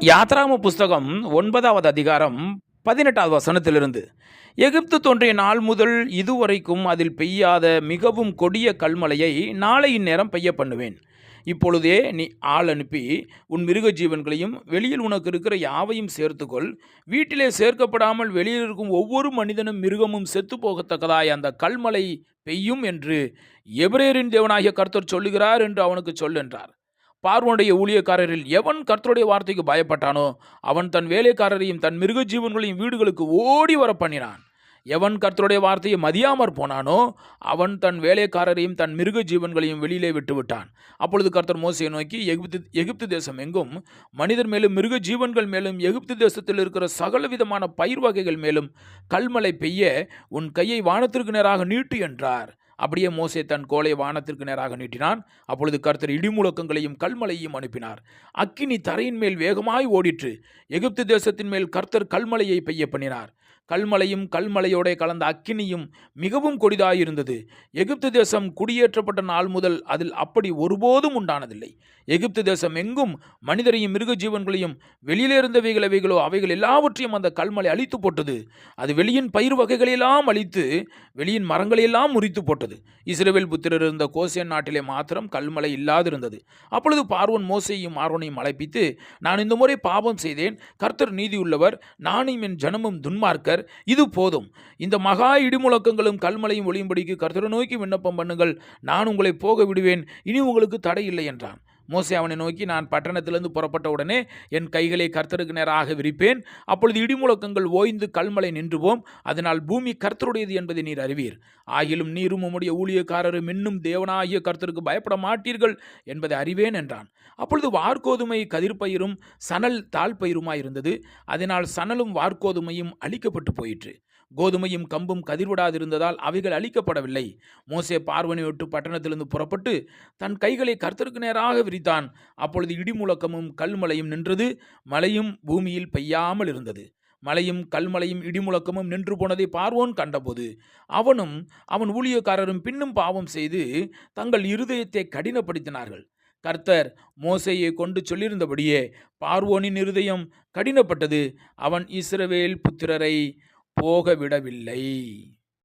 யாத்ராம புஸ்தகம் 9வது அதிகாரம் 18வது வசனத்திலிருந்து. எகிப்து தோன்றிய நாள் முதல் இதுவரைக்கும் அதில் பெய்யாத மிகவும் கொடிய கல்மழையை நாளை இந்நேரம் பெய்ய பண்ணுவேன். இப்பொழுதே நீ ஆள் அனுப்பி உன் மிருக ஜீவன்களையும் வெளியில் உனக்கு இருக்கிற யாவையும் சேர்த்துக்கொள். வீட்டிலே சேர்க்கப்படாமல் வெளியில் இருக்கும் ஒவ்வொரு மனிதனும் மிருகமும் செத்து போகத்தக்கதாய் அந்த கல்மழை பெய்யும் என்று எபிரேயரின் தேவனாகிய கர்த்தர் சொல்லுகிறார் என்று அவனுக்கு சொல் என்றார். பார்வோனுடைய ஊழியக்காரரில் எவன் கர்த்தருடைய வார்த்தைக்கு பயப்பட்டானோ அவன் தன் வேலைக்காரரையும் தன் மிருக ஜீவன்களையும் வீடுகளுக்கு ஓடி வர பண்ணினான். எவன் கர்த்தருடைய வார்த்தையை மதியாமற் போனானோ அவன் தன் வேலைக்காரரையும் தன் மிருக ஜீவன்களையும் வெளியிலே விட்டு விட்டான். அப்பொழுது கர்த்தர் மோசேயை நோக்கி, எகிப்து தேசம் எங்கும் மனிதர் மேலும் மிருக ஜீவன்கள் மேலும் எகிப்து தேசத்தில் இருக்கிற சகல விதமான பயிர் வகைகள் மேலும் கல்மழை பெய்ய உன் கையை வானத்திற்கு நேராக நீட்டு என்றார். அப்படியே மோசே தன் கோலை வானத்திற்கு நேராக நீட்டினான். அப்பொழுது கர்த்தர் இடிமுழக்கங்களையும் கல்மழையும் அனுப்பினார். அக்கினி தரையின் மேல் வேகமாய் ஓடிற்று. எகிப்து தேசத்தின் மேல் கர்த்தர் கல்மழையை பெய்ய பண்ணினார். கல்மழையும் கல்மழையோட கலந்த அக்கினியும் மிகவும் கொடிதாயிருந்தது. எகிப்து தேசம் குடியேற்றப்பட்ட நாள் முதல் அதில் அப்படி ஒருபோதும் உண்டானதில்லை. எகிப்து தேசம் எங்கும் மனிதரையும் மிருக ஜீவன்களையும் வெளியிலே இருந்தவைகளோ அவைகள் எல்லாவற்றையும் அந்த கல்மழை அழித்து போட்டது. அது வெளியின் பயிர் வகைகளெல்லாம் அழித்து வெளியின் மரங்களையெல்லாம் முறித்து போட்டது. இஸ்ரவேல் புத்திரர் இருந்த கோசேன் நாட்டிலே மாத்திரம் கல்மழை இல்லாதிருந்தது. அப்பொழுது பார்வோன் மோசேயையும் ஆரோனையும் அழைப்பித்து, நான் இந்த முறை பாவம் செய்தேன், கர்த்தர் நீதியுள்ளவர், நானும் என் ஜனமும் துன்மார்க்கர், இது போதும். இந்த மகா இடிமுழக்கங்களும் கல்மழையும் ஒளியும்படிக்கு கர்த்தரை நோக்கி விண்ணப்பம் பண்ணுங்கள், நான் உங்களை போக விடுவேன், இனி உங்களுக்கு தடை இல்லை என்றான். மோசே அவனை நோக்கி, நான் பட்டணத்திலிருந்து புறப்பட்ட உடனே என் கைகளை கர்த்தருக்கு நேராக விரிப்பேன், அப்பொழுது இடிமுழக்கங்கள் ஓய்ந்து கல்மழை நின்றுவோம், அதனால் பூமி கர்த்தருடையது என்பதை நீர் அறிவீர். ஆகிலும் நீரும் உம்முடைய ஊழியக்காரரும் இன்னும் தேவனாகிய கர்த்தருக்கு பயப்பட மாட்டீர்கள் என்பதை அறிவேன் என்றான். அப்பொழுது வார்கோதுமை கதிர்பயிரும் சணல் தாழ்பயிருமாயிருந்தது. அதனால் சணலும் வார்கோதுமையும் அழிக்கப்பட்டு போயிற்று. கோதுமையும் கம்பும் கதிர்விடாதிருந்ததால் அவைகள் அழிக்கப்படவில்லை. மோசே பார்வோனை விட்டு பட்டணத்திலிருந்து புறப்பட்டு தன் கைகளை கர்த்தருக்கு நேராக விரித்தான். அப்பொழுது இடிமுழக்கமும் கல்மழையும் நின்றது, மழையும் பூமியில் பெய்யாமல் இருந்தது. மழையும் கல்மழையும் இடிமுழக்கமும் நின்று போனதை பார்வோன் கண்டபோது அவனும் அவன் ஊழியக்காரரும் பின்னும் பாவம் செய்து தங்கள் இருதயத்தை கடினப்படுத்தினார்கள். கர்த்தர் மோசேயை கொண்டு சொல்லியிருந்தபடியே பார்வோனின் இருதயம் கடினப்பட்டது, அவன் இஸ்ரவேல் புத்திரரை போகவிடவில்லை.